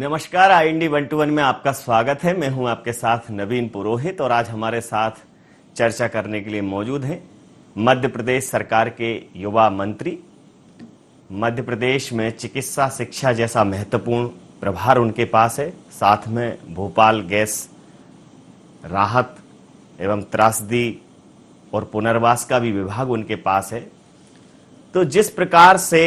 नमस्कार, IND 121 में आपका स्वागत है। मैं हूं आपके साथ नवीन पुरोहित और आज हमारे साथ चर्चा करने के लिए मौजूद हैं मध्य प्रदेश सरकार के युवा मंत्री। मध्य प्रदेश में चिकित्सा शिक्षा जैसा महत्वपूर्ण प्रभार उनके पास है। साथ में भोपाल गैस राहत एवं त्रासदी और पुनर्वास का भी विभाग उनके पास है। तो जिस प्रकार से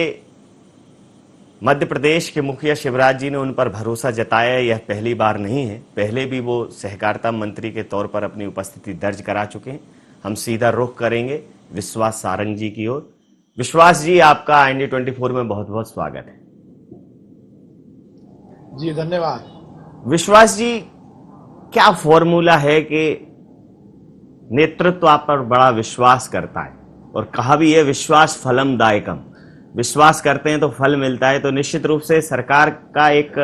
मध्य प्रदेश के मुखिया शिवराज जी ने उन पर भरोसा जताया, यह पहली बार नहीं है। पहले भी वो सहकारिता मंत्री के तौर पर अपनी उपस्थिति दर्ज करा चुके हैं। हम सीधा रुख करेंगे विश्वास सारंग जी की ओर। विश्वास जी, आपका IND 24 में बहुत बहुत स्वागत है। जी धन्यवाद। विश्वास जी, क्या फॉर्मूला है कि नेतृत्व आप पर बड़ा विश्वास करता है और कहा भी है विश्वास फलम दायकम, विश्वास करते हैं तो फल मिलता है। तो निश्चित रूप से सरकार का एक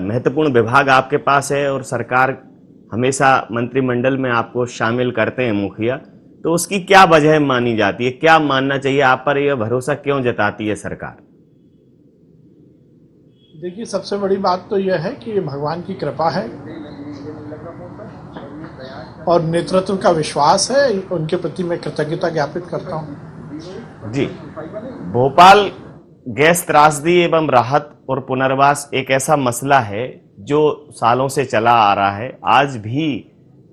महत्वपूर्ण विभाग आपके पास है और सरकार हमेशा मंत्रिमंडल में आपको शामिल करते हैं मुखिया। तो उसकी क्या वजह मानी जाती है, क्या मानना चाहिए, आप पर यह भरोसा क्यों जताती है सरकार? देखिए, सबसे बड़ी बात तो यह है कि भगवान की कृपा है और नेतृत्व का विश्वास है। उनके प्रति मैं कृतज्ञता ज्ञापित करता हूँ। जी, भोपाल गैस त्रासदी एवं राहत और पुनर्वास एक ऐसा मसला है जो सालों से चला आ रहा है। आज भी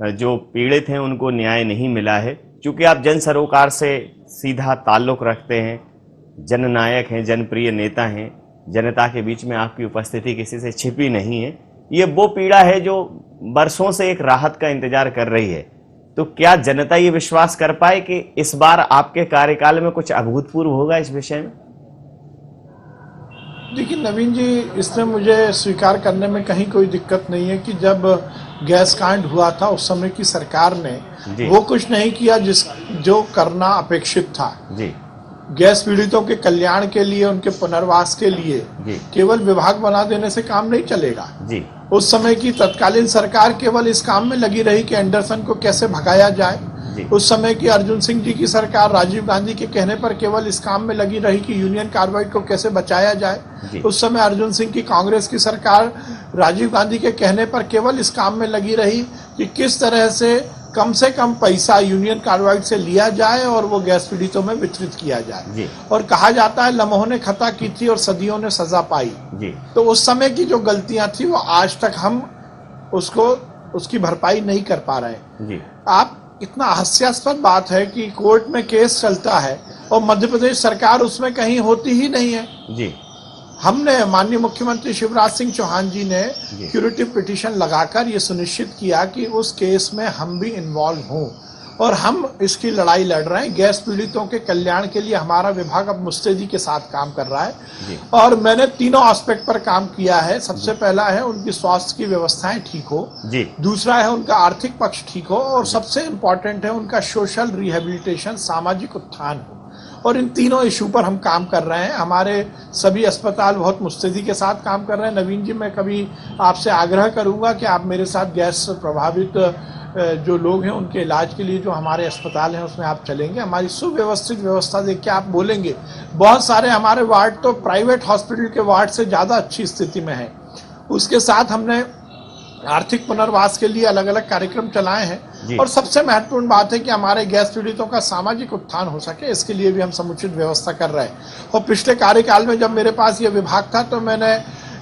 जो पीड़ित हैं उनको न्याय नहीं मिला है। क्योंकि आप जन सरोकार से सीधा ताल्लुक रखते हैं, जननायक हैं, जनप्रिय नेता हैं, जनता के बीच में आपकी उपस्थिति किसी से छिपी नहीं है। ये वो पीड़ा है जो बरसों से एक राहत का इंतजार कर रही है। तो क्या जनता ये विश्वास कर पाए कि इस बार आपके कार्यकाल में कुछ अभूतपूर्व होगा इस विषय में? देखिए नवीन जी, इसमें मुझे स्वीकार करने में कहीं कोई दिक्कत नहीं है कि जब गैस कांड हुआ था उस समय की सरकार ने वो कुछ नहीं किया जो करना अपेक्षित था। जी। गैस पीड़ितों के कल्याण के लिए, उनके पुनर्वास के लिए केवल विभाग बना देने से काम नहीं चलेगा। जी। उस समय की तत्कालीन सरकार केवल इस काम में लगी रही कि एंडरसन को कैसे भगाया जाए। उस समय की अर्जुन सिंह जी की सरकार राजीव गांधी के कहने पर केवल इस काम में लगी रही कि यूनियन कार्बाइड को कैसे बचाया जाए। उस समय अर्जुन सिंह की कांग्रेस की सरकार राजीव गांधी के कहने पर केवल इस काम में लगी रही कि किस तरह से कम पैसा यूनियन कार्बाइड से लिया जाए और वो गैस पीड़ितों में वितरित किया जाए। और कहा जाता है लम्हों ने खता की थी और सदियों ने सजा पाई। तो उस समय की जो गलतियां थी वो आज तक हम उसकी भरपाई नहीं कर पा रहे। आप इतना हास्यास्पद बात है कि कोर्ट में केस चलता है और मध्य प्रदेश सरकार उसमें कहीं होती ही नहीं है। जी। हमने माननीय मुख्यमंत्री शिवराज सिंह चौहान जी ने क्यूरेटिव पिटीशन लगाकर ये सुनिश्चित किया कि उस केस में हम भी इन्वॉल्व हों और हम इसकी लड़ाई लड़ रहे हैं। गैस पीड़ितों के कल्याण के लिए हमारा विभाग अब मुस्तैदी के साथ काम कर रहा है और मैंने तीनों एस्पेक्ट पर काम किया है। सबसे पहला है उनकी स्वास्थ्य की व्यवस्थाएं ठीक हो, दूसरा है उनका आर्थिक पक्ष ठीक हो और सबसे इम्पोर्टेंट है उनका सोशल रिहेबिलिटेशन, सामाजिक उत्थान हो। और इन तीनों इशू पर हम काम कर रहे हैं। हमारे सभी अस्पताल बहुत मुस्तैदी के साथ काम कर रहे हैं। नवीन जी, मैं कभी आपसे आग्रह करूंगा कि आप मेरे साथ गैस प्रभावित जो लोग हैं उनके इलाज के लिए जो हमारे अस्पताल हैं उसमें आप चलेंगे। हमारी सुव्यवस्थित व्यवस्था देख के आप बोलेंगे बहुत सारे हमारे वार्ड तो प्राइवेट हॉस्पिटल के वार्ड से ज़्यादा अच्छी स्थिति में है। उसके साथ हमने आर्थिक पुनर्वास के लिए अलग अलग कार्यक्रम चलाए हैं और सबसे महत्वपूर्ण बात है कि हमारे गैस पीड़ितों का सामाजिक उत्थान हो सके, इसके लिए भी हम समुचित व्यवस्था कर रहे हैं। और पिछले कार्यकाल में जब मेरे पास ये विभाग था तो मैंने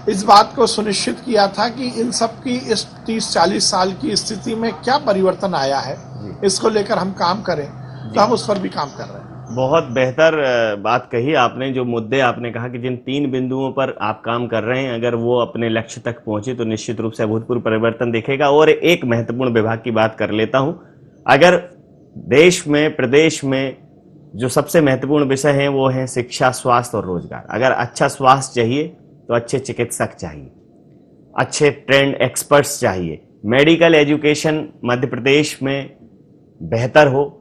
इस बात को सुनिश्चित किया था कि इन सब की इस 30-40 साल की स्थिति में क्या परिवर्तन आया है, इसको लेकर हम काम करें। तो हम उस पर भी काम कर रहे हैं। बहुत बेहतर बात कही आपने। जो मुद्दे आपने कहा कि जिन 3 बिंदुओं पर आप काम कर रहे हैं, अगर वो अपने लक्ष्य तक पहुंचे तो निश्चित रूप से अभूतपूर्व परिवर्तन दिखेगा। और एक महत्वपूर्ण विभाग की बात कर लेता हूं। अगर देश में, प्रदेश में जो सबसे महत्वपूर्ण विषय हैं वो हैं शिक्षा, स्वास्थ्य और रोजगार। अगर अच्छा स्वास्थ्य चाहिए तो अच्छे चिकित्सक चाहिए, अच्छे ट्रेंड एक्सपर्ट्स चाहिए, मेडिकल एजुकेशन मध्य प्रदेश में बेहतर हो,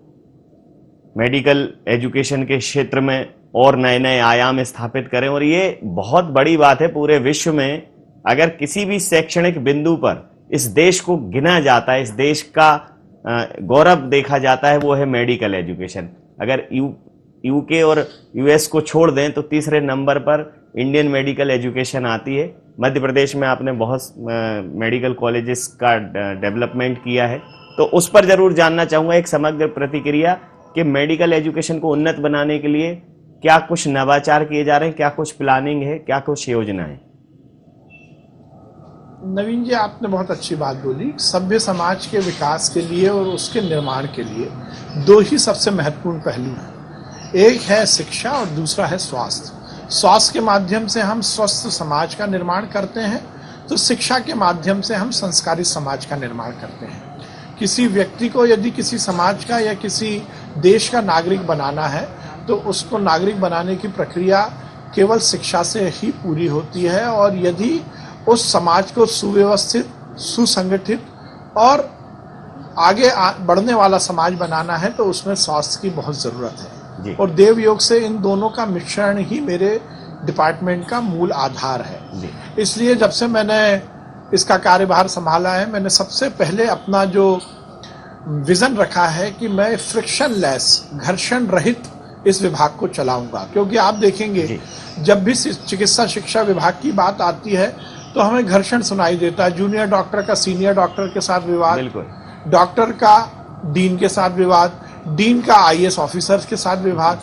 मेडिकल एजुकेशन के क्षेत्र में और नए नए आयाम स्थापित करें। और ये बहुत बड़ी बात है पूरे विश्व में। अगर किसी भी शैक्षणिक बिंदु पर इस देश को गिना जाता है, इस देश का गौरव देखा जाता है, वो है मेडिकल एजुकेशन। अगर यूके और यूएस को छोड़ दें तो तीसरे नंबर पर इंडियन मेडिकल एजुकेशन आती है। मध्य प्रदेश में आपने बहुत मेडिकल कॉलेजेस का डेवलपमेंट किया है, तो उस पर जरूर जानना चाहूँगा एक समग्र प्रतिक्रिया कि मेडिकल एजुकेशन को उन्नत बनाने के लिए क्या कुछ नवाचार किए जा रहे हैं, क्या कुछ प्लानिंग है, क्या कुछ योजना है? नवीन जी, आपने बहुत अच्छी बात बोली। सभ्य समाज के विकास के लिए और उसके निर्माण के लिए दो ही सबसे महत्वपूर्ण पहलू हैं। एक है शिक्षा और दूसरा है स्वास्थ्य। स्वास्थ्य के माध्यम से हम स्वस्थ समाज का निर्माण करते हैं, तो शिक्षा के माध्यम से हम संस्कारी समाज का निर्माण करते हैं। किसी व्यक्ति को यदि किसी समाज का या किसी देश का नागरिक बनाना है तो उसको नागरिक बनाने की प्रक्रिया केवल शिक्षा से ही पूरी होती है, और यदि उस समाज को सुव्यवस्थित, सुसंगठित और आगे बढ़ने वाला समाज बनाना है तो उसमें स्वास्थ्य की बहुत ज़रूरत है। और देव योग से इन दोनों का मिश्रण ही मेरे डिपार्टमेंट का मूल आधार है। इसलिए जब से मैंने इसका कार्यभार संभाला है, मैंने सबसे पहले अपना जो विजन रखा है कि मैं फ्रिक्शनलेस, घर्षण रहित इस विभाग को चलाऊंगा। क्योंकि आप देखेंगे जब भी चिकित्सा शिक्षा विभाग की बात आती है तो हमें घर्षण सुनाई देता है। जूनियर डॉक्टर का सीनियर डॉक्टर के साथ विवाद, डॉक्टर का डीन के साथ विवाद, डीन का आईएएस ऑफिसर्स के साथ विवाद,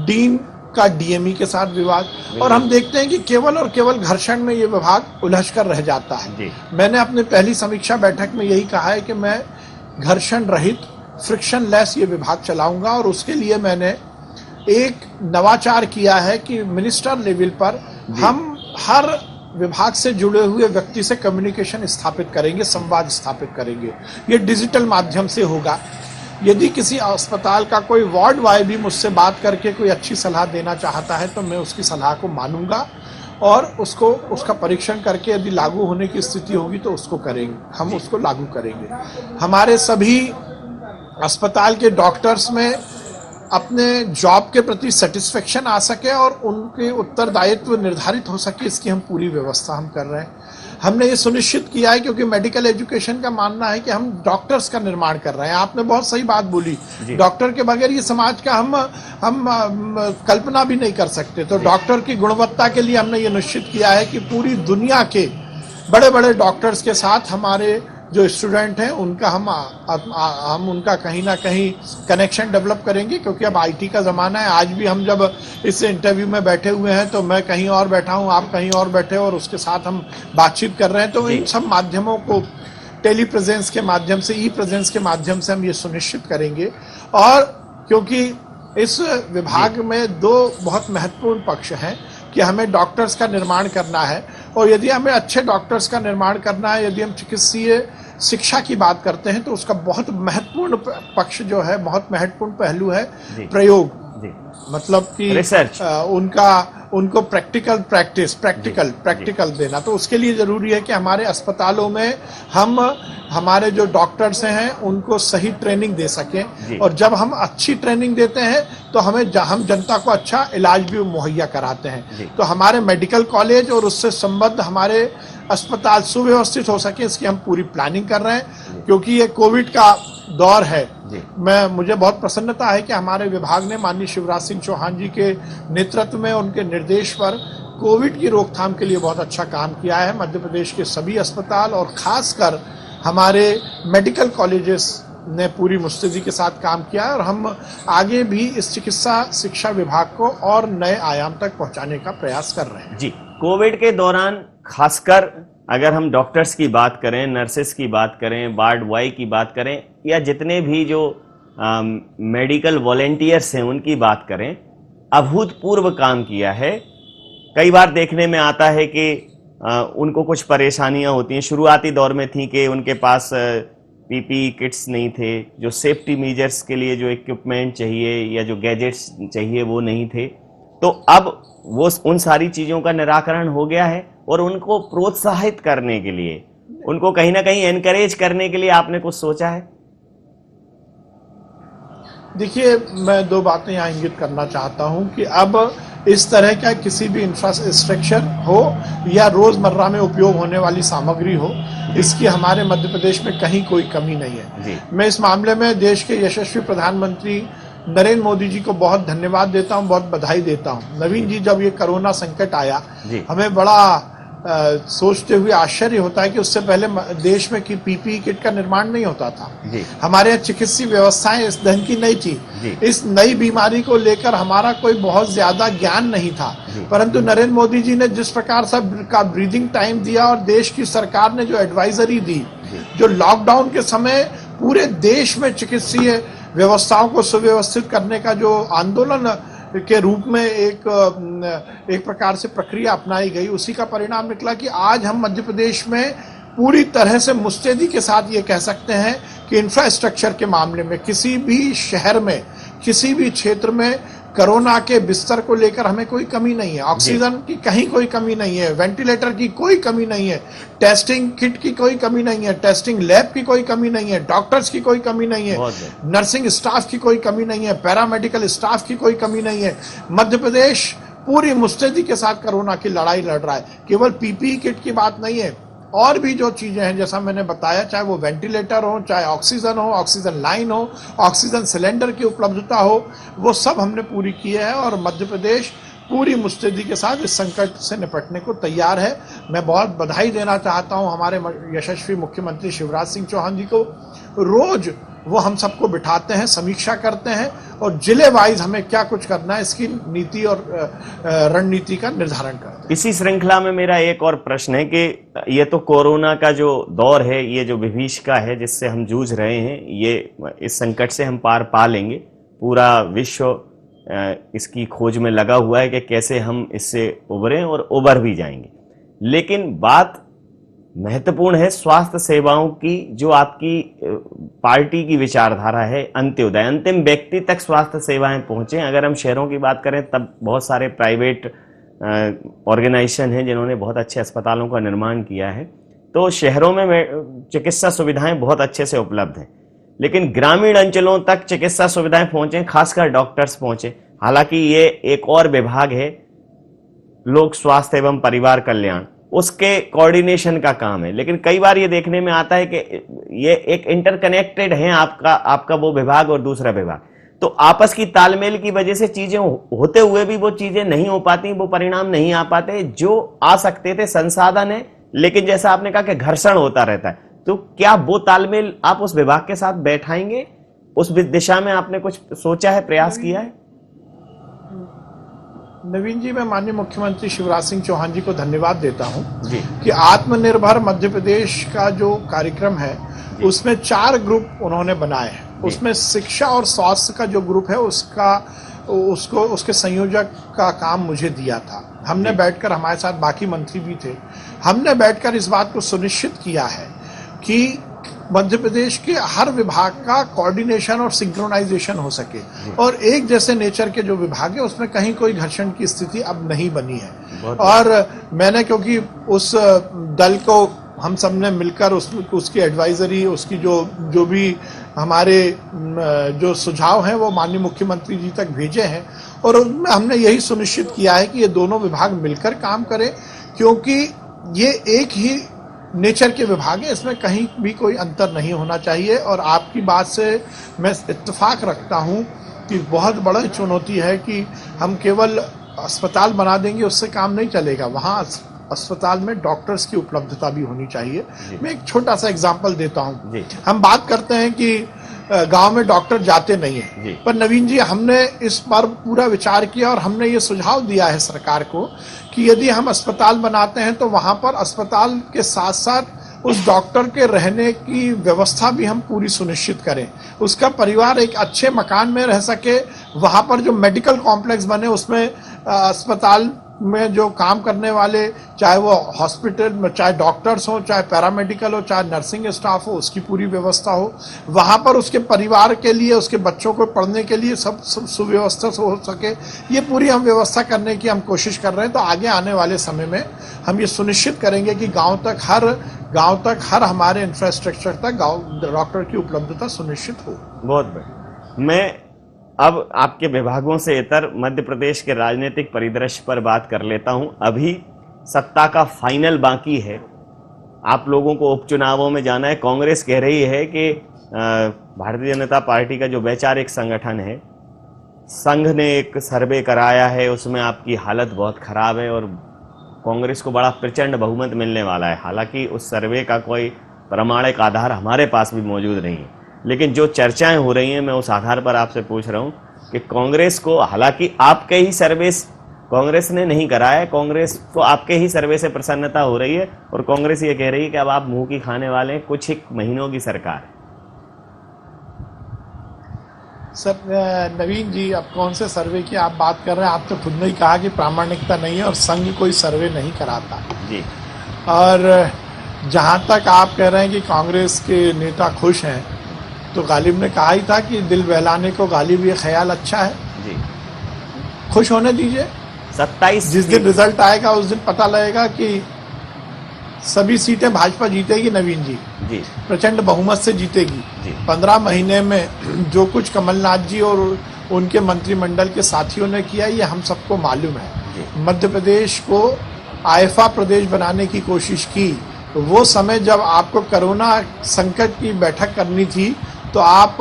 डीन का डीएमई के साथ विवाद, और हम देखते हैं कि केवल और केवल घर्षण में ये विभाग उलझ कर रह जाता है। मैंने अपने पहली समीक्षा बैठक में यही कहा है कि मैं घर्षण रहित, फ्रिक्शनलेस ये विभाग चलाऊंगा, और उसके लिए मैंने एक नवाचार किया है कि मिनिस्टर लेवल पर हम हर विभाग से जुड़े हुए व्यक्ति से कम्युनिकेशन स्थापित करेंगे, संवाद स्थापित करेंगे। ये डिजिटल माध्यम से होगा। यदि किसी अस्पताल का कोई वार्ड वाई भी मुझसे बात करके कोई अच्छी सलाह देना चाहता है तो मैं उसकी सलाह को मानूंगा और उसका परीक्षण करके यदि लागू होने की स्थिति होगी तो उसको करेंगे, हम उसको लागू करेंगे। हमारे सभी अस्पताल के डॉक्टर्स में अपने जॉब के प्रति सेटिस्फेक्शन आ सके और उनके उत्तरदायित्व निर्धारित हो सके, इसकी हम पूरी व्यवस्था हम कर रहे हैं। हमने ये सुनिश्चित किया है क्योंकि मेडिकल एजुकेशन का मानना है कि हम डॉक्टर्स का निर्माण कर रहे हैं। आपने बहुत सही बात बोली, डॉक्टर के बगैर ये समाज का हम कल्पना भी नहीं कर सकते। तो डॉक्टर की गुणवत्ता के लिए हमने ये निश्चित किया है कि पूरी दुनिया के बड़े बड़े डॉक्टर्स के साथ हमारे जो स्टूडेंट हैं उनका हम उनका कहीं ना कहीं कनेक्शन डेवलप करेंगे, क्योंकि अब आईटी का ज़माना है। आज भी हम जब इस इंटरव्यू में बैठे हुए हैं तो मैं कहीं और बैठा हूं, आप कहीं और बैठे और उसके साथ हम बातचीत कर रहे हैं। तो इन सब माध्यमों को टेली प्रेजेंस के माध्यम से, ई प्रेजेंस के माध्यम से हम ये सुनिश्चित करेंगे। और क्योंकि इस विभाग में दो बहुत महत्वपूर्ण पक्ष हैं कि हमें डॉक्टर्स का निर्माण करना है, और यदि हमें अच्छे डॉक्टर्स का निर्माण करना है, यदि हम चिकित्सीय शिक्षा की बात करते हैं तो उसका बहुत महत्वपूर्ण पक्ष जो है, बहुत महत्वपूर्ण पहलू है प्रयोग। मतलब कि रिसर्च, उनको प्रैक्टिकल देना। तो उसके लिए जरूरी है कि हमारे अस्पतालों में हम हमारे जो डॉक्टर्स हैं उनको सही ट्रेनिंग दे सकें, और जब हम अच्छी ट्रेनिंग देते हैं तो हम जनता को अच्छा इलाज भी मुहैया कराते हैं। तो हमारे मेडिकल कॉलेज और उससे संबद्ध हमारे अस्पताल सुव्यवस्थित हो सके, इसकी हम पूरी प्लानिंग कर रहे हैं। क्योंकि ये कोविड का दौर है, मुझे बहुत प्रसन्नता है कि हमारे विभाग ने माननीय शिवराज सिंह चौहान जी के नेतृत्व में, उनके निर्देश पर कोविड की रोकथाम के लिए बहुत अच्छा काम किया है। मध्य प्रदेश के सभी अस्पताल और खासकर हमारे मेडिकल कॉलेजेस ने पूरी मुस्तैदी के साथ काम किया है, और हम आगे भी इस चिकित्सा शिक्षा विभाग को और नए आयाम तक पहुंचाने का प्रयास कर रहे हैं। जी, कोविड के दौरान खासकर अगर हम डॉक्टर्स की बात करें, नर्सेस की बात करें, वार्ड बॉय की बात करें, या जितने भी जो मेडिकल वॉलेंटियर्स हैं उनकी बात करें, अभूतपूर्व काम किया है। कई बार देखने में आता है कि उनको कुछ परेशानियां होती हैं। शुरुआती दौर में थी कि उनके पास पीपीई किट्स नहीं थे, जो सेफ्टी मेजर्स के लिए जो इक्विपमेंट चाहिए या जो गैजेट्स चाहिए वो नहीं थे। तो अब वो उन सारी चीज़ों का निराकरण हो गया है, और उनको प्रोत्साहित करने के लिए, उनको कहीं ना कहीं एनकरेज करने के लिए आपने कुछ सोचा है? देखिए, मैं दो बातें यहाँ इंगित करना चाहता हूँ कि अब इस तरह का किसी भी इंफ्रास्ट्रक्चर हो या रोजमर्रा में उपयोग होने वाली सामग्री हो, इसकी हमारे मध्य प्रदेश में कहीं कोई कमी नहीं है। मैं इस मामले में देश के यशस्वी प्रधानमंत्री नरेंद्र मोदी जी को बहुत धन्यवाद देता हूं, बहुत बधाई देता हूं। नवीन जी, जब ये कोरोना संकट आया, हमें बड़ा सोचते हुए आश्चर्य होता है कि उससे पहले देश में कि पीपीई किट का निर्माण नहीं होता था। जी। हमारे यहाँ चिकित्सीय व्यवस्थाएं इस ढंग की नहीं थी। इस नई बीमारी को लेकर हमारा कोई बहुत ज्यादा ज्ञान नहीं था, परंतु नरेंद्र मोदी जी ने जिस प्रकार का ब्रीदिंग टाइम दिया और देश की सरकार ने जो एडवाइजरी दी, जो लॉकडाउन के समय पूरे देश में चिकित्सीय व्यवस्थाओं को सुव्यवस्थित करने का जो आंदोलन के रूप में एक प्रकार से प्रक्रिया अपनाई गई, उसी का परिणाम निकला कि आज हम मध्य प्रदेश में पूरी तरह से मुस्तैदी के साथ ये कह सकते हैं कि इंफ्रास्ट्रक्चर के मामले में किसी भी शहर में, किसी भी क्षेत्र में कोरोना के बिस्तर को लेकर हमें कोई कमी नहीं है। ऑक्सीजन की कहीं कोई कमी नहीं है, वेंटिलेटर की कोई कमी नहीं है, टेस्टिंग किट की कोई कमी नहीं है, टेस्टिंग लैब की कोई कमी नहीं है, डॉक्टर्स की कोई कमी नहीं है, नर्सिंग स्टाफ की कोई कमी नहीं है, पैरामेडिकल स्टाफ की कोई कमी नहीं है। मध्य प्रदेश पूरी मुस्तैदी के साथ कोरोना की लड़ाई लड़ रहा है। केवल पीपीई किट की बात नहीं है, और भी जो चीजें हैं जैसा मैंने बताया, चाहे वो वेंटिलेटर हो, चाहे ऑक्सीजन हो, ऑक्सीजन लाइन हो, ऑक्सीजन सिलेंडर की उपलब्धता हो, वो सब हमने पूरी की है और मध्य प्रदेश पूरी मुस्तैदी के साथ इस संकट से निपटने को तैयार है। मैं बहुत बधाई देना चाहता हूं हमारे यशस्वी मुख्यमंत्री शिवराज सिंह चौहान जी को। रोज वो हम सबको बिठाते हैं, समीक्षा करते हैं और जिले वाइज हमें क्या कुछ करना है इसकी नीति और रणनीति का निर्धारण करते हैं। इसी श्रृंखला में मेरा एक और प्रश्न है कि ये तो कोरोना का जो दौर है, ये जो विभीषिका है जिससे हम जूझ रहे हैं, ये इस संकट से हम पार पा लेंगे। पूरा विश्व इसकी खोज में लगा हुआ है कि कैसे हम इससे उभरें और उभर भी जाएंगे। लेकिन बात महत्वपूर्ण है स्वास्थ्य सेवाओं की, जो आपकी पार्टी की विचारधारा है, अंत्योदय, अंतिम व्यक्ति तक स्वास्थ्य सेवाएं पहुंचे। अगर हम शहरों की बात करें तब बहुत सारे प्राइवेट ऑर्गेनाइजेशन हैं जिन्होंने बहुत अच्छे अस्पतालों का निर्माण किया है, तो शहरों में चिकित्सा सुविधाएं बहुत अच्छे से उपलब्ध हैं। लेकिन ग्रामीण अंचलों तक चिकित्सा सुविधाएं पहुंचे, खासकर डॉक्टर्स पहुंचे। हालांकि ये एक और विभाग है, लोक स्वास्थ्य एवं परिवार कल्याण, उसके कोऑर्डिनेशन का काम है। लेकिन कई बार ये देखने में आता है कि ये एक इंटरकनेक्टेड है, आपका वो विभाग और दूसरा विभाग, तो आपस की तालमेल की वजह से चीजें होते हुए भी वो चीजें नहीं हो पाती, वो परिणाम नहीं आ पाते जो आ सकते थे। संसाधन है, लेकिन जैसा आपने कहा कि घर्षण होता रहता है, तो क्या वो तालमेल आप उस विभाग के साथ बैठाएंगे? उस दिशा में आपने कुछ सोचा है, प्रयास किया है? नवीन जी, मैं माननीय मुख्यमंत्री शिवराज सिंह चौहान जी को धन्यवाद देता हूं कि आत्मनिर्भर मध्य प्रदेश का जो कार्यक्रम है उसमें 4 ग्रुप उन्होंने बनाए हैं। उसमें शिक्षा और स्वास्थ्य का जो ग्रुप है उसके संयोजक का काम मुझे दिया था। हमने बैठकर, हमारे साथ बाकी मंत्री भी थे, हमने बैठकर इस बात को सुनिश्चित किया है कि मध्य प्रदेश के हर विभाग का कोऑर्डिनेशन और सिंक्रोनाइजेशन हो सके और एक जैसे नेचर के जो विभाग है उसमें कहीं कोई घर्षण की स्थिति अब नहीं बनी है। और मैंने, क्योंकि उस दल को हम सब ने मिलकर उसकी एडवाइजरी, उसकी जो भी हमारे जो सुझाव हैं वो माननीय मुख्यमंत्री जी तक भेजे हैं और उनमें हमने यही सुनिश्चित किया है कि ये दोनों विभाग मिलकर काम करें, क्योंकि ये एक ही नेचर के विभाग है, इसमें कहीं भी कोई अंतर नहीं होना चाहिए। और आपकी बात से मैं इत्तेफाक रखता हूं कि बहुत बड़ी चुनौती है कि हम केवल अस्पताल बना देंगे उससे काम नहीं चलेगा, वहाँ अस्पताल में डॉक्टर्स की उपलब्धता भी होनी चाहिए। मैं एक छोटा सा एग्जांपल देता हूं। हम बात करते हैं कि गांव में डॉक्टर जाते नहीं है, पर नवीन जी, हमने इस पर पूरा विचार किया और हमने ये सुझाव दिया है सरकार को कि यदि हम अस्पताल बनाते हैं तो वहां पर अस्पताल के साथ साथ उस डॉक्टर के रहने की व्यवस्था भी हम पूरी सुनिश्चित करें, उसका परिवार एक अच्छे मकान में रह सके। वहां पर जो मेडिकल कॉम्प्लेक्स बने उसमें अस्पताल में जो काम करने वाले, चाहे वो हॉस्पिटल में, चाहे डॉक्टर्स हो, चाहे पैरामेडिकल हो, चाहे नर्सिंग स्टाफ हो, उसकी पूरी व्यवस्था हो। वहाँ पर उसके परिवार के लिए, उसके बच्चों को पढ़ने के लिए सब सुव्यवस्था हो सके, ये पूरी हम व्यवस्था करने की हम कोशिश कर रहे हैं। तो आगे आने वाले समय में हम ये सुनिश्चित करेंगे कि गाँव तक हर हमारे इंफ्रास्ट्रक्चर तक डॉक्टर की उपलब्धता सुनिश्चित हो। बहुत बढ़िया। मैं अब आपके विभागों से इतर मध्य प्रदेश के राजनीतिक परिदृश्य पर बात कर लेता हूं। अभी सत्ता का फाइनल बाकी है, आप लोगों को उपचुनावों में जाना है। कांग्रेस कह रही है कि भारतीय जनता पार्टी का जो वैचारिक संगठन है, संघ ने एक सर्वे कराया है, उसमें आपकी हालत बहुत खराब है और कांग्रेस को बड़ा प्रचंड बहुमत मिलने वाला है। हालांकि उस सर्वे का कोई प्रामाणिक आधार हमारे पास भी मौजूद नहीं है, लेकिन जो चर्चाएं हो रही हैं मैं उस आधार पर आपसे पूछ रहा हूं कि कांग्रेस को, हालांकि आपके ही सर्वे कांग्रेस ने नहीं कराया है, कांग्रेस को आपके ही सर्वे से प्रसन्नता हो रही है और कांग्रेस ये कह रही है कि अब आप मुंह की खाने वाले हैं, कुछ ही महीनों की सरकार है। सर नवीन जी, अब कौन से सर्वे की आप बात कर रहे हैं? आप तो खुद ने ही कहा कि प्रामाणिकता नहीं है और संघ कोई सर्वे नहीं कराता जी। और जहां तक आप कह रहे हैं कि कांग्रेस के नेता खुश हैं, तो गालिब ने कहा ही था कि दिल बहलाने को गालिब ये ख्याल अच्छा है जी। खुश होने दीजिए। 27 जिस दिन रिजल्ट आएगा उस दिन पता लगेगा कि सभी सीटें भाजपा जीतेगी नवीन जी, जी। प्रचंड बहुमत से जीतेगी। जी। 15 महीने में जो कुछ कमलनाथ जी और उनके मंत्रिमंडल के साथियों ने किया ये हम सबको मालूम है। मध्य प्रदेश को आईफा प्रदेश बनाने की कोशिश की, तो वो समय जब आपको कोरोना संकट की बैठक करनी थी तो आप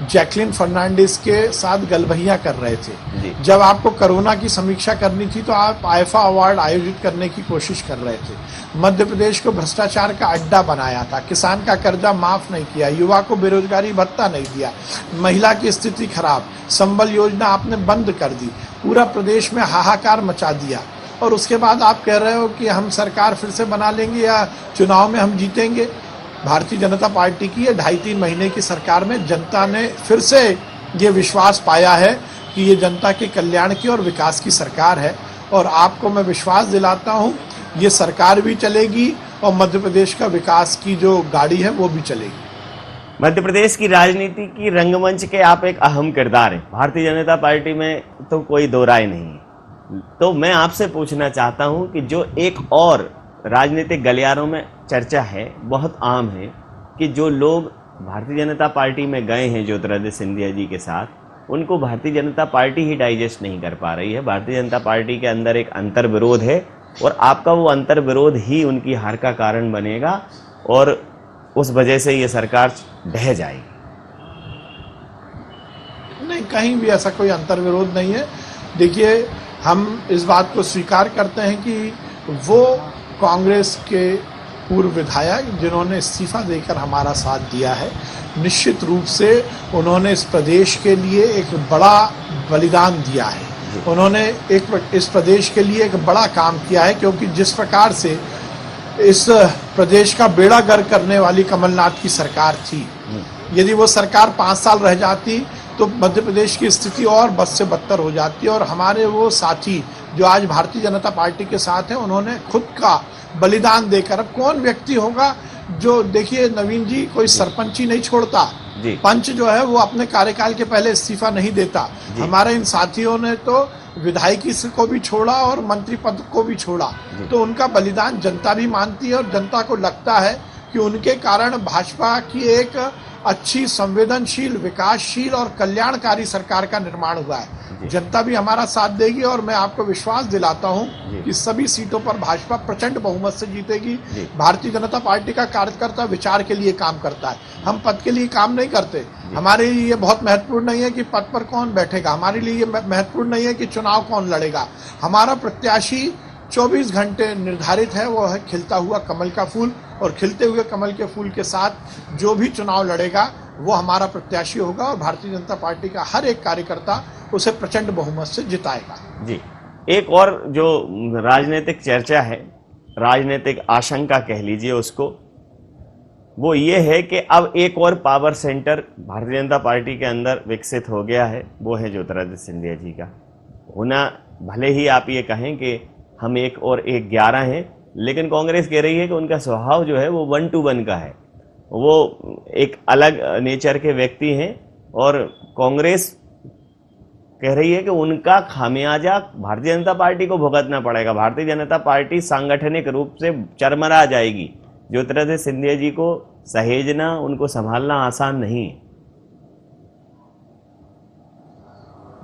जैकलिन फर्नांडिस के साथ गलबहियां कर रहे थे। जब आपको कोरोना की समीक्षा करनी थी तो आप आईफा अवार्ड आयोजित करने की कोशिश कर रहे थे। मध्य प्रदेश को भ्रष्टाचार का अड्डा बनाया था, किसान का कर्जा माफ नहीं किया, युवा को बेरोजगारी भत्ता नहीं दिया, महिला की स्थिति खराब, संबल योजना आपने बंद कर दी, पूरा प्रदेश में हाहाकार मचा दिया। और उसके बाद आप कह रहे हो कि हम सरकार फिर से बना लेंगे या चुनाव में हम जीतेंगे। भारतीय जनता पार्टी की ये 2.5-3 महीने की सरकार में जनता ने फिर से ये विश्वास पाया है कि ये जनता के कल्याण की और विकास की सरकार है। और आपको मैं विश्वास दिलाता हूँ ये सरकार भी चलेगी और मध्य प्रदेश का विकास की जो गाड़ी है वो भी चलेगी। मध्य प्रदेश की राजनीति की रंगमंच के आप एक अहम किरदार हैं। भारतीय जनता पार्टी में तो कोई दो राय नहीं है। तो मैं आपसे पूछना चाहता हूं कि जो एक और राजनीतिक गलियारों में चर्चा है, बहुत आम है, कि जो लोग भारतीय जनता पार्टी में गए हैं ज्योतिरादित्य सिंधिया जी के साथ, उनको भारतीय जनता पार्टी ही डाइजेस्ट नहीं कर पा रही है। भारतीय जनता पार्टी के अंदर एक अंतर विरोध है और आपका वो अंतर विरोध ही उनकी हार का कारण बनेगा और उस वजह से ये सरकार ढह जाएगी। नहीं, कहीं भी ऐसा कोई अंतर विरोध नहीं है। देखिए, हम इस बात को स्वीकार करते हैं कि वो कांग्रेस के पूर्व विधायक जिन्होंने इस्तीफा देकर हमारा साथ दिया है, निश्चित रूप से उन्होंने इस प्रदेश के लिए एक बड़ा बलिदान दिया है। उन्होंने इस प्रदेश के लिए एक बड़ा काम किया है, क्योंकि जिस प्रकार से इस प्रदेश का बेड़ा गर्क करने वाली कमलनाथ की सरकार थी, यदि वो सरकार 5 साल रह जाती तो मध्य प्रदेश की स्थिति और बद से बदतर हो जाती है। और हमारे वो साथी जो आज भारतीय जनता पार्टी के साथ हैं, उन्होंने खुद का बलिदान देकर, अब कौन व्यक्ति होगा जो, देखिए नवीन जी, कोई सरपंची नहीं छोड़ता, पंच जो है वो अपने कार्यकाल के पहले इस्तीफा नहीं देता। हमारे इन साथियों ने तो विधायकी को भी छोड़ा और मंत्री पद को भी छोड़ा, तो उनका बलिदान जनता भी मानती है और जनता को लगता है कि उनके कारण भाजपा की एक अच्छी, संवेदनशील, विकासशील और कल्याणकारी सरकार का निर्माण हुआ है। जनता भी हमारा साथ देगी और मैं आपको विश्वास दिलाता हूं कि सभी सीटों पर भाजपा प्रचंड बहुमत से जीतेगी। भारतीय जनता पार्टी का कार्यकर्ता विचार के लिए काम करता है, हम पद के लिए काम नहीं करते। हमारे लिए ये बहुत महत्वपूर्ण नहीं है कि पद पर कौन बैठेगा, हमारे लिए ये महत्वपूर्ण नहीं है कि चुनाव कौन लड़ेगा। हमारा प्रत्याशी 24 घंटे निर्धारित है, वो है खिलता हुआ कमल का फूल, और खिलते हुए कमल के फूल के साथ जो भी चुनाव लड़ेगा वो हमारा प्रत्याशी होगा और भारतीय जनता पार्टी का हर एक कार्यकर्ता उसे प्रचंड बहुमत से जिताएगा। जी, एक और जो राजनीतिक चर्चा है, राजनीतिक आशंका कह लीजिए उसको, वो ये है कि अब एक और power centre Bharatiya Janata party के अंदर विकसित हो गया है, वो है ज्योतिरादित्य सिंधिया जी का होना। भले ही आप ये कहें कि हम 1 और 1 11 हैं, लेकिन कांग्रेस कह रही है कि उनका स्वभाव जो है वो 1 to 1 का है, वो एक अलग नेचर के व्यक्ति हैं और कांग्रेस कह रही है कि उनका खामियाजा भारतीय जनता पार्टी को भुगतना पड़ेगा। भारतीय जनता पार्टी सांगठनिक रूप से चरमरा जाएगी। ज्योतिरादित्य सिंधिया जी को सहेजना, उनको संभालना आसान नहीं है।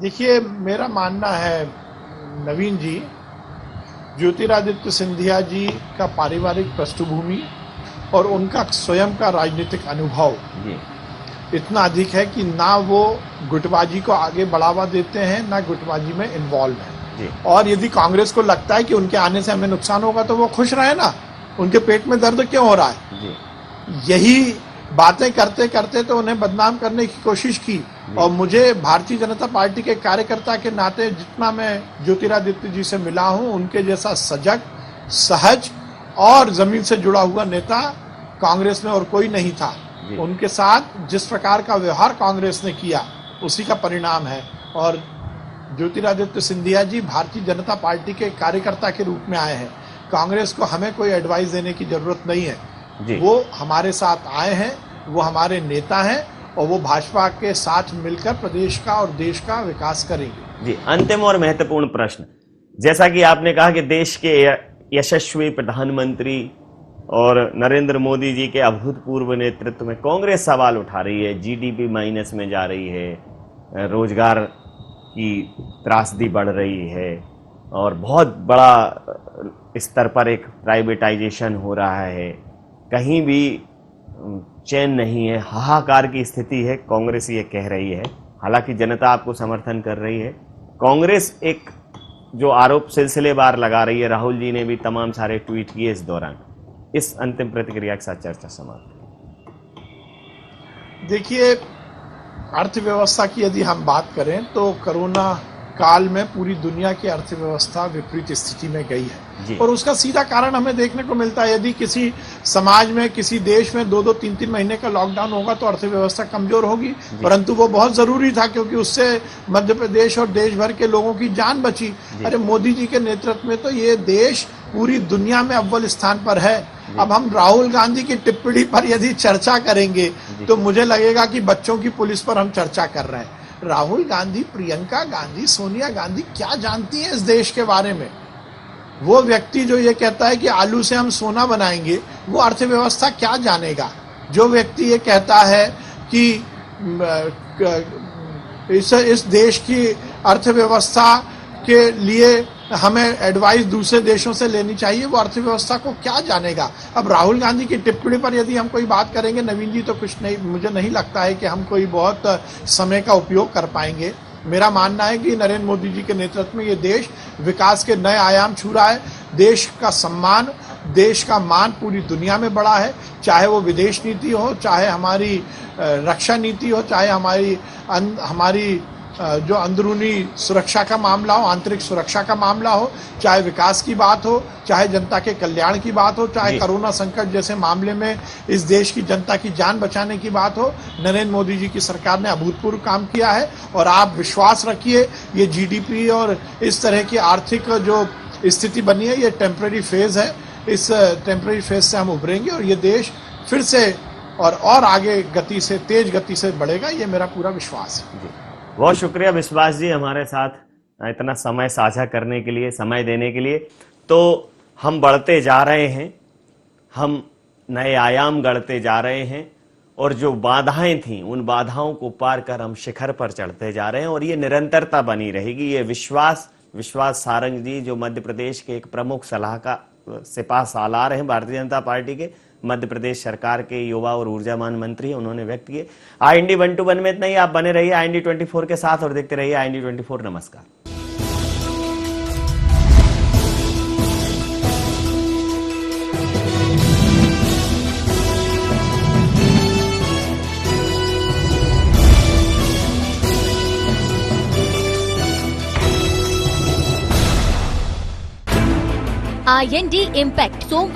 देखिए, मेरा मानना है नवीन जी, ज्योतिरादित्य सिंधिया जी का पारिवारिक पृष्ठभूमि और उनका स्वयं का राजनीतिक अनुभव इतना अधिक है कि ना वो गुटबाजी को आगे बढ़ावा देते हैं, ना गुटबाजी में इन्वॉल्व हैं। जी। और यदि कांग्रेस को लगता है कि उनके आने से हमें नुकसान होगा तो वो खुश रहे ना, उनके पेट में दर्द क्यों हो रहा है। जी। यही बातें करते करते तो उन्हें बदनाम करने की कोशिश की। और मुझे भारतीय जनता पार्टी के कार्यकर्ता के नाते जितना मैं ज्योतिरादित्य जी से मिला हूं, उनके जैसा सजग, सहज और जमीन से जुड़ा हुआ नेता कांग्रेस में और कोई नहीं था। उनके साथ जिस प्रकार का व्यवहार कांग्रेस ने किया उसी का परिणाम है। और ज्योतिरादित्य सिंधिया जी भारतीय जनता पार्टी के कार्यकर्ता के रूप में आए हैं। कांग्रेस को हमें कोई एडवाइस देने की जरूरत नहीं है जी। वो हमारे साथ आए हैं, वो हमारे नेता हैं और वो भाजपा के साथ मिलकर प्रदेश का और देश का विकास करेंगे। जी, अंतिम और महत्वपूर्ण प्रश्न, जैसा कि आपने कहा कि देश के यशस्वी प्रधानमंत्री और नरेंद्र मोदी जी के अभूतपूर्व नेतृत्व में कांग्रेस सवाल उठा रही है, जीडीपी माइनस में जा रही है, रोजगार की त्रासदी बढ़ रही है और बहुत बड़ा स्तर पर एक प्राइवेटाइजेशन हो रहा है, कहीं भी चैन नहीं है, हाहाकार की स्थिति है, कांग्रेस ये कह रही है। हालांकि जनता आपको समर्थन कर रही है। कांग्रेस एक जो आरोप सिलसिलेवार लगा रही है, राहुल जी ने भी तमाम सारे ट्वीट किए इस दौरान। इस अंतिम प्रतिक्रिया के साथ चर्चा समाप्त। देखिए, अर्थव्यवस्था की यदि हम बात करें तो कोरोना काल में पूरी दुनिया की अर्थव्यवस्था विपरीत स्थिति में गई है और उसका सीधा कारण हमें देखने को मिलता है। यदि किसी समाज में, किसी देश में 2-2, 3-3 महीने का लॉकडाउन होगा तो अर्थव्यवस्था कमजोर होगी, परंतु वो बहुत जरूरी था क्योंकि उससे मध्य प्रदेश और देश भर के लोगों की जान बची। अरे मोदी जी के नेतृत्व में तो ये देश पूरी दुनिया में अव्वल स्थान पर है। अब हम राहुल गांधी की टिप्पणी पर यदि चर्चा करेंगे तो मुझे लगेगा कि बच्चों की पुलिस पर हम चर्चा कर रहे हैं। राहुल गांधी, प्रियंका गांधी, सोनिया गांधी क्या जानती है इस देश के बारे में? वो व्यक्ति जो ये कहता है कि आलू से हम सोना बनाएंगे, वो अर्थव्यवस्था क्या जानेगा? जो व्यक्ति ये कहता है कि इस देश की अर्थव्यवस्था के लिए हमें एडवाइस दूसरे देशों से लेनी चाहिए, वो अर्थव्यवस्था को क्या जानेगा? अब राहुल गांधी की टिप्पणी पर यदि हम कोई बात करेंगे, नवीन जी, तो कुछ नहीं, मुझे नहीं लगता है कि हम कोई बहुत समय का उपयोग कर पाएंगे। मेरा मानना है कि नरेंद्र मोदी जी के नेतृत्व में ये देश विकास के नए आयाम छू रहा है। देश का सम्मान, देश का मान पूरी दुनिया में बढ़ा है, चाहे वो विदेश नीति हो, चाहे हमारी रक्षा नीति हो, चाहे हमारी जो अंदरूनी सुरक्षा का मामला हो, आंतरिक सुरक्षा का मामला हो, चाहे विकास की बात हो, चाहे जनता के कल्याण की बात हो, चाहे कोरोना संकट जैसे मामले में इस देश की जनता की जान बचाने की बात हो। नरेंद्र मोदी जी की सरकार ने अभूतपूर्व काम किया है और आप विश्वास रखिए, ये जीडीपी और इस तरह की आर्थिक जो स्थिति बनी है, ये टेम्पररी फेज है। इस टेम्पररी फेज से हम उभरेंगे और ये देश फिर से और आगे गति से, तेज गति से बढ़ेगा, ये मेरा पूरा विश्वास है। बहुत शुक्रिया विश्वास जी, हमारे साथ इतना समय साझा करने के लिए, समय देने के लिए। तो हम बढ़ते जा रहे हैं, हम नए आयाम गढ़ते जा रहे हैं और जो बाधाएं थीं उन बाधाओं को पार कर हम शिखर पर चढ़ते जा रहे हैं और ये निरंतरता बनी रहेगी। ये विश्वास सारंग जी, जो मध्य प्रदेश के एक प्रमुख सलाहकार सिपा सालार हैं भारतीय जनता पार्टी के, मध्य प्रदेश सरकार के युवा और ऊर्जामान मंत्री, उन्होंने व्यक्त किए। IND 121 में इतना ही। आप बने रहिए IND 24 के साथ और देखते रहिए IND 24। नमस्कार। IND इम्पैक्ट सोमवार